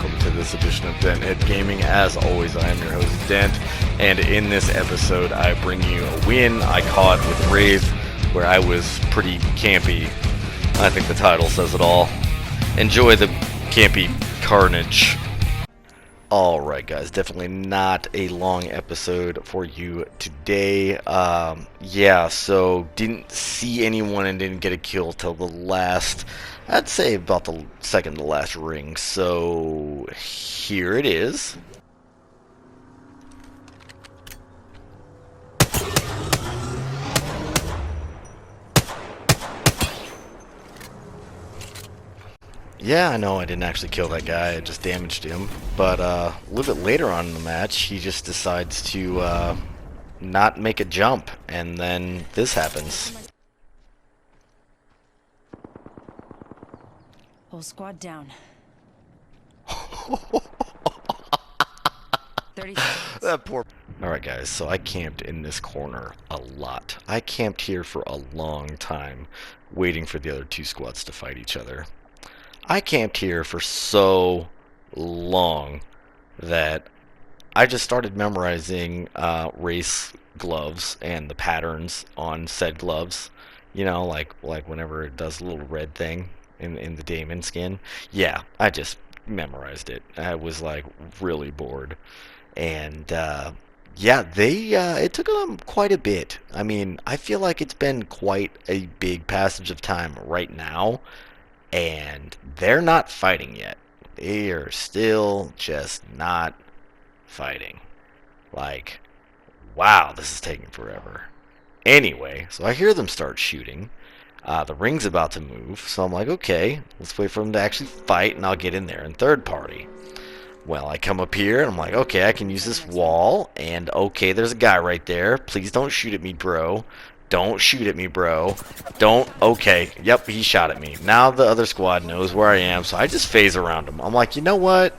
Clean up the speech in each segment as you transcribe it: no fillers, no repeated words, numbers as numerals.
welcome to this edition of Dent Gaming. As always, I am your host, Dent, and in this episode, I bring you a win I caught with Wraith, where I was pretty campy. I think the title says it all. Enjoy the campy carnage. Alright guys, definitely not a long episode for you today. Yeah, so didn't see anyone and didn't get a kill till the last, I'd say about the second to last ring. So here it is. Yeah, I know I didn't actually kill that guy, I just damaged him. But a little bit later on in the match, he just decides to not make a jump, and then this happens. Whole squad down. 30 seconds. That poor... Alright guys, so I camped in this corner a lot. I camped here for a long time, waiting for the other two squads to fight each other. I camped here for so long that I just started memorizing race gloves and the patterns on said gloves. You know, like whenever it does a little red thing in the Damon skin. Yeah, I just memorized it. I was like really bored. And yeah, it took them quite a bit. I mean, I feel like it's been quite a big passage of time right now. And they're not fighting yet. They are still just not fighting. Like, wow, this is taking forever. Anyway, so I hear them start shooting. The ring's about to move, so I'm like, okay, let's wait for them to actually fight, and I'll get in there in third party. Well, I come up here, and I'm like, okay, I can use this wall, and okay, there's a guy right there. Please don't shoot at me, bro. Don't shoot at me, bro. Don't. Okay. Yep, he shot at me. Now the other squad knows where I am, so I just phase around him. I'm like, you know what?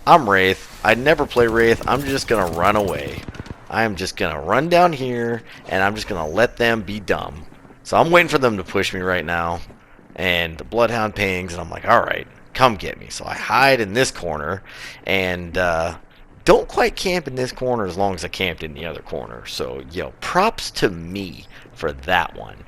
I'm Wraith. I never play Wraith. I'm just going to run away. I am just going to run down here, and I'm just going to let them be dumb. So I'm waiting for them to push me right now, and the Bloodhound pings, and I'm like, alright, come get me. So I hide in this corner, and don't quite camp in this corner as long as I camped in the other corner. So, yo, props to me for that one.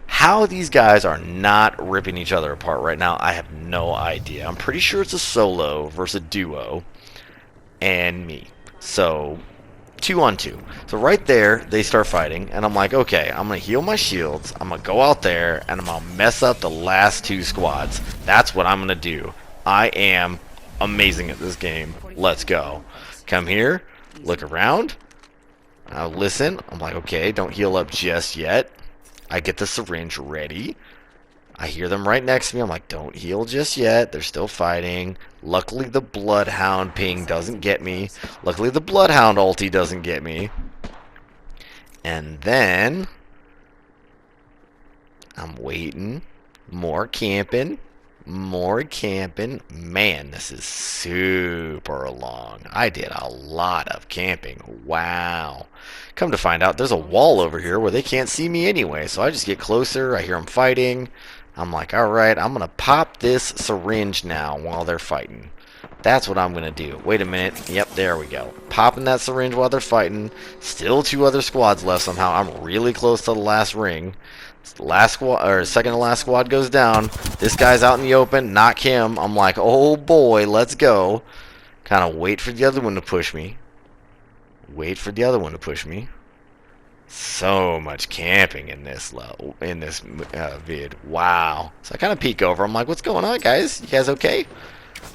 How these guys are not ripping each other apart right now, I have no idea. I'm pretty sure it's a solo versus a duo and me. So, 2 on 2. So right there, they start fighting, and I'm like, okay, I'm going to heal my shields, I'm going to go out there, and I'm going to mess up the last 2 squads. That's what I'm going to do. I am amazing at this game. Let's go. Come here, look around, now listen. I'm like, okay, don't heal up just yet. I get the syringe ready. I hear them right next to me. I'm like, don't heal just yet. They're still fighting. Luckily, the Bloodhound ping doesn't get me. Luckily, the Bloodhound ulti doesn't get me. And then I'm waiting. More camping. More camping. Man, this is super long. I did a lot of camping. Wow. Come to find out, there's a wall over here where they can't see me anyway. So I just get closer. I hear them fighting. I'm like, alright, I'm going to pop this syringe now while they're fighting. That's what I'm going to do. Wait a minute. Yep, there we go. Popping that syringe while they're fighting. Still 2 other squads left somehow. I'm really close to the last ring. Last squad, or second to last squad goes down. This guy's out in the open. Knock him. I'm like, oh boy, let's go. Kind of wait for the other one to push me. Wait for the other one to push me. So much camping in this level, in this vid. Wow. So I kind of peek over. I'm like, what's going on, guys? You guys okay?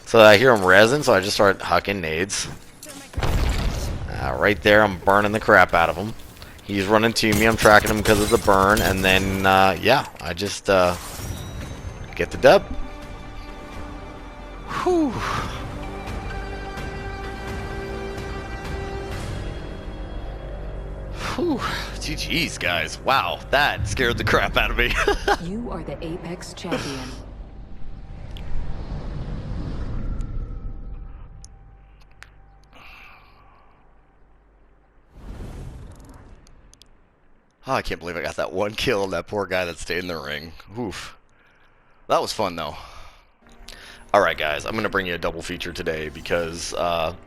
So I hear him resin, so I just start hucking nades. Right there, I'm burning the crap out of him. He's running to me. I'm tracking him because of the burn. And then, yeah, I just get the dub. Whew. Whew. GG's, guys. Wow, that scared the crap out of me. You are the Apex champion. Oh, I can't believe I got that 1 kill on that poor guy that stayed in the ring. Oof. That was fun, though. Alright guys, I'm going to bring you a double feature today because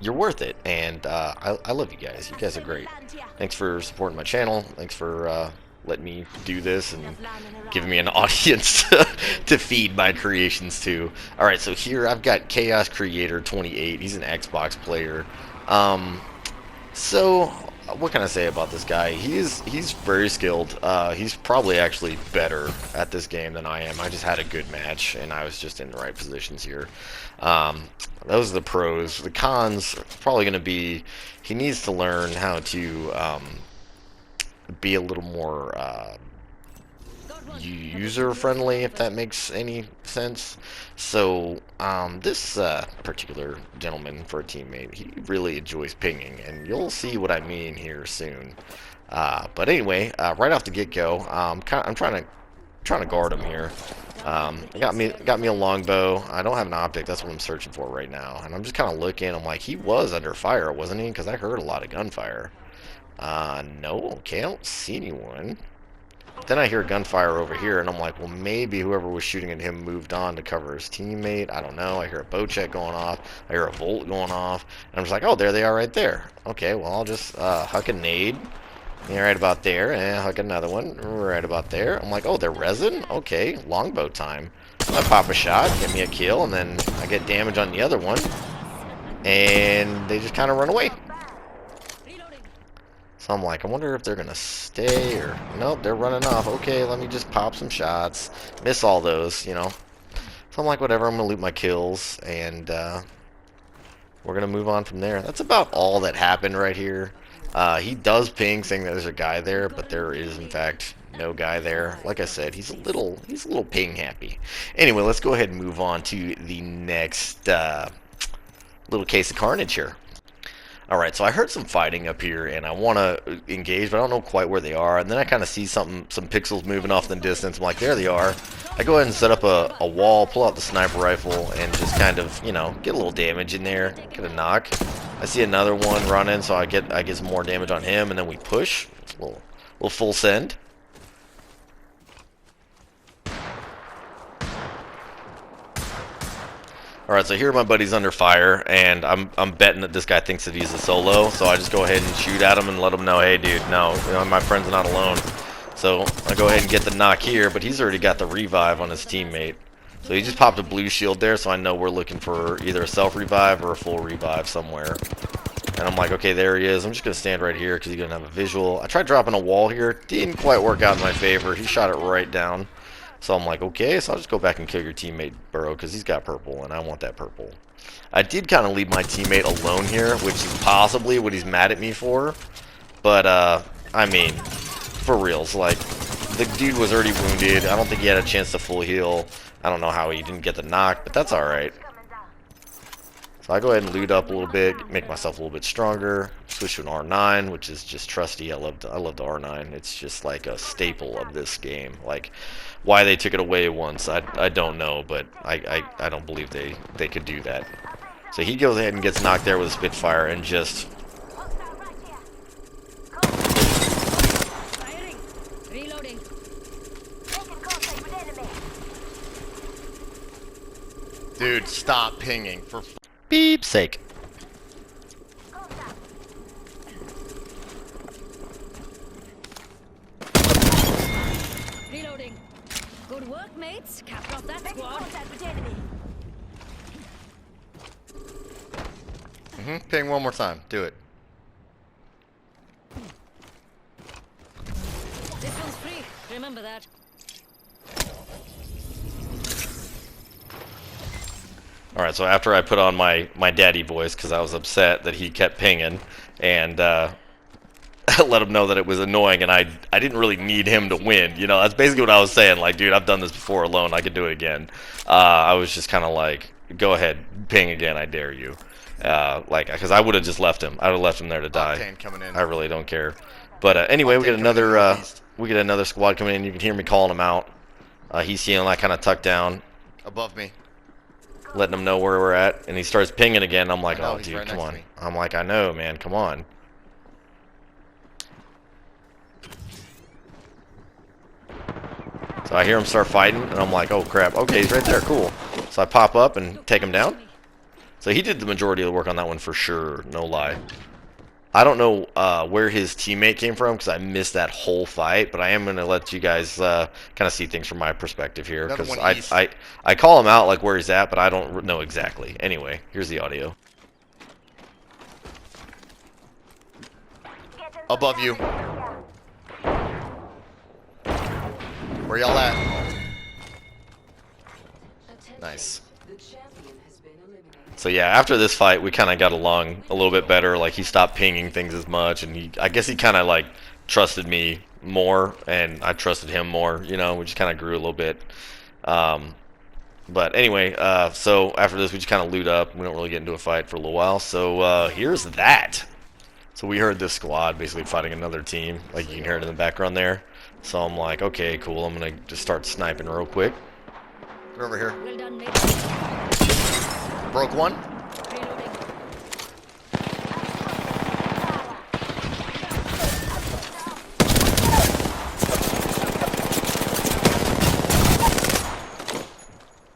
you're worth it, and I love you guys. You guys are great. Thanks for supporting my channel. Thanks for letting me do this and giving me an audience to feed my creations to. Alright, so here I've got Chaos Creator 28. He's an Xbox player. So, what can I say about this guy? He's very skilled. He's probably actually better at this game than I am. I just had a good match, and I was just in the right positions here. Those are the pros. The cons are probably going to be he needs to learn how to be a little more user-friendly, if that makes any sense. So, this particular gentleman for a teammate, he really enjoys pinging, and you'll see what I mean here soon. But anyway, right off the get-go, I'm trying to guard him here. Got me a longbow. I don't have an optic. That's what I'm searching for right now. And I'm just kind of looking. I'm like, he was under fire, wasn't he? Because I heard a lot of gunfire. No. Okay, I don't see anyone. Then I hear gunfire over here, and I'm like, well, maybe whoever was shooting at him moved on to cover his teammate. I don't know. I hear a bow check going off. I hear a volt going off. And I'm just like, oh, there they are right there. Okay, well, I'll just huck a nade. Yeah, right about there. And huck another one right about there. I'm like, oh, they're resin? Okay, longbow time. So I pop a shot, get me a kill, and then I get damage on the other one. And they just kind of run away. So I'm like, I wonder if they're going to stay or... Nope, they're running off. Okay, let me just pop some shots. Miss all those, you know. So I'm like, whatever, I'm going to loot my kills. And we're going to move on from there. That's about all that happened right here. He does ping saying that there's a guy there, but there is, in fact, no guy there. Like I said, he's a little ping happy. Anyway, let's go ahead and move on to the next little case of carnage here. Alright, so I heard some fighting up here, and I want to engage, but I don't know quite where they are. And then I kind of see some pixels moving off in the distance. I'm like, there they are. I go ahead and set up a wall, pull out the sniper rifle, and just kind of, you know, get a little damage in there, get a knock. I see another one running, so I get some more damage on him, and then we push. It's a little full send. Alright, so here my buddy's under fire, and I'm betting that this guy thinks that he's a solo, so I just go ahead and shoot at him and let him know, hey dude, no, you know, my friend's not alone. So I go ahead and get the knock here, but he's already got the revive on his teammate. So he just popped a blue shield there, so I know we're looking for either a self-revive or a full revive somewhere. And I'm like, okay, there he is. I'm just going to stand right here because he's going to have a visual. I tried dropping a wall here. Didn't quite work out in my favor. He shot it right down. So I'm like, okay, so I'll just go back and kill your teammate, Burrow, because he's got purple, and I want that purple. I did kind of leave my teammate alone here, which is possibly what he's mad at me for. But, I mean, for reals, like, the dude was already wounded. I don't think he had a chance to full heal. I don't know how he didn't get the knock, but that's alright. So I go ahead and loot up a little bit, make myself a little bit stronger, switch to an R9, which is just trusty. I love the R9. It's just like a staple of this game. Like, why they took it away once, I don't know, but I don't believe they could do that. So he goes ahead and gets knocked there with a Spitfire and just... Reloading. Dude, stop pinging for beep's sake. Reloading. Good work, mates. Capped off that squad. Ping one more time. Do it. This one's free. Remember that. Alright, so after I put on my daddy voice, because I was upset that he kept pinging, and let him know that it was annoying, and I didn't really need him to win. You know, that's basically what I was saying. Like, dude, I've done this before alone. I could do it again. I was just kind of like, go ahead, ping again. I dare you. Like, because I would have just left him. I would have left him there to die. I really don't care. But anyway, we get another squad coming in. You can hear me calling him out. He's seeing like kind of tucked down Above me. letting him know where we're at, and he starts pinging again. I'm like, know, oh, he's dude, right come next on. to me. I'm like, I know, man, come on. So I hear him start fighting, and I'm like, oh, crap. Okay, he's right there, cool. So I pop up and take him down. So he did the majority of the work on that one for sure, no lie. I don't know where his teammate came from because I missed that whole fight, but I am going to let you guys kind of see things from my perspective here, because I call him out like where he's at, but I don't know exactly. Anyway, here's the audio. Above you. Where y'all at? Nice. So yeah, after this fight, we kind of got along a little bit better. Like, he stopped pinging things as much, and I guess he kind of like trusted me more, and I trusted him more. You know, we just kind of grew a little bit. But anyway, so after this, we just kind of loot up. We don't really get into a fight for a little while. So here's that. So we heard this squad basically fighting another team, like you can hear it in the background there. So I'm like, okay, cool. I'm gonna just start sniping real quick. Get over here. Well done, mate. Broke one. Reloading.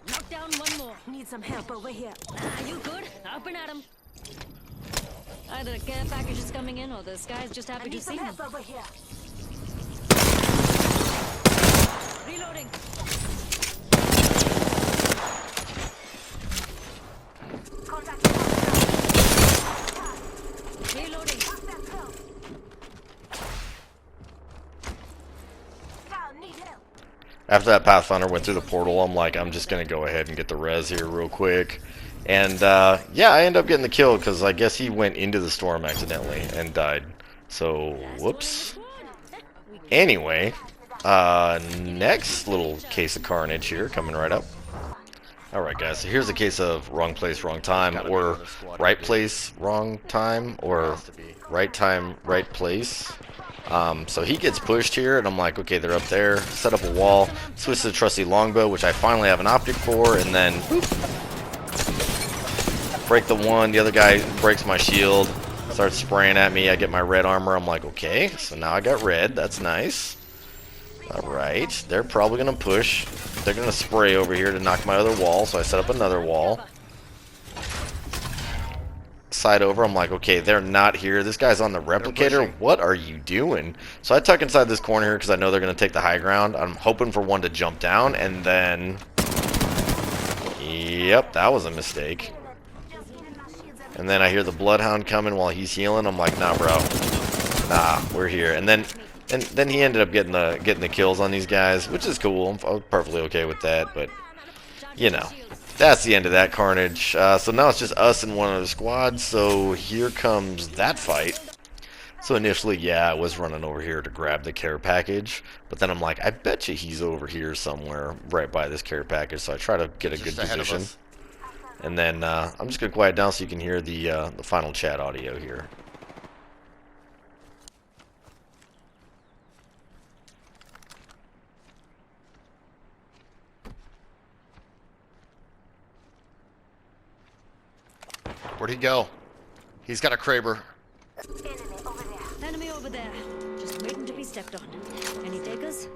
Knock down one more. Need some help over here. You good? Up and at him. Either a care package is coming in or the guy's just happy to Need see some him. help over here. Reloading. Contact. Reloading. Down, need help. After that Pathfinder went through the portal, I'm like, I'm just gonna go ahead and get the res here real quick. And yeah, I ended up getting the kill because I guess he went into the storm accidentally and died. So, whoops. Anyway, next little case of carnage here coming right up. Alright guys, so here's a case of wrong place, wrong time, or right place, wrong time, or right time, right place. So he gets pushed here, and I'm like, okay, they're up there. Set up a wall, switch to the trusty longbow, which I finally have an optic for, and then whoop, break the one. The other guy breaks my shield, starts spraying at me. I get my red armor. I'm like, okay, so now I got red. That's nice. Alright, they're probably going to push. They're going to spray over here to knock my other wall, so I set up another wall. Side over, I'm like, okay, they're not here. This guy's on the replicator. What are you doing? So I tuck inside this corner here because I know they're going to take the high ground. I'm hoping for one to jump down, and then... Yep, that was a mistake. And then I hear the Bloodhound coming while he's healing. I'm like, nah, bro. Nah, we're here. And then he ended up getting the kills on these guys, which is cool. I'm perfectly okay with that, but you know, that's the end of that carnage. So now it's just us and one other squad. So here comes that fight. So initially, yeah, I was running over here to grab the care package, but then I'm like, I bet you he's over here somewhere right by this care package. So I try to get a good position. And then I'm just gonna quiet down so you can hear the final chat audio here. Where'd he go? He's got a Kraber. Enemy over there. Just waiting to be stepped on. Any takers?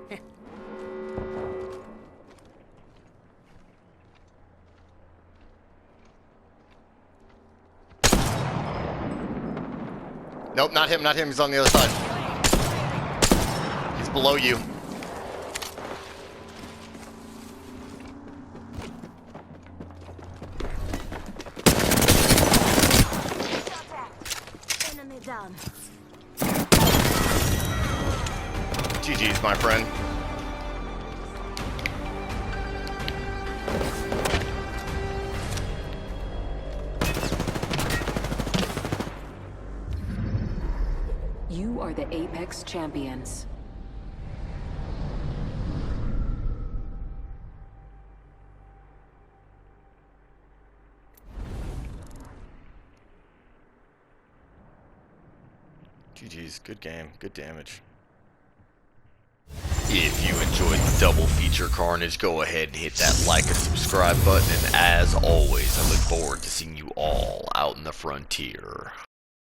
Nope, not him, not him. He's on the other side. He's below you. Enemy down. GG's, my friend. You are the Apex Champions. GG's, good game, good damage. If you enjoyed the double feature carnage, go ahead and hit that like and subscribe button. And as always, I look forward to seeing you all out in the frontier.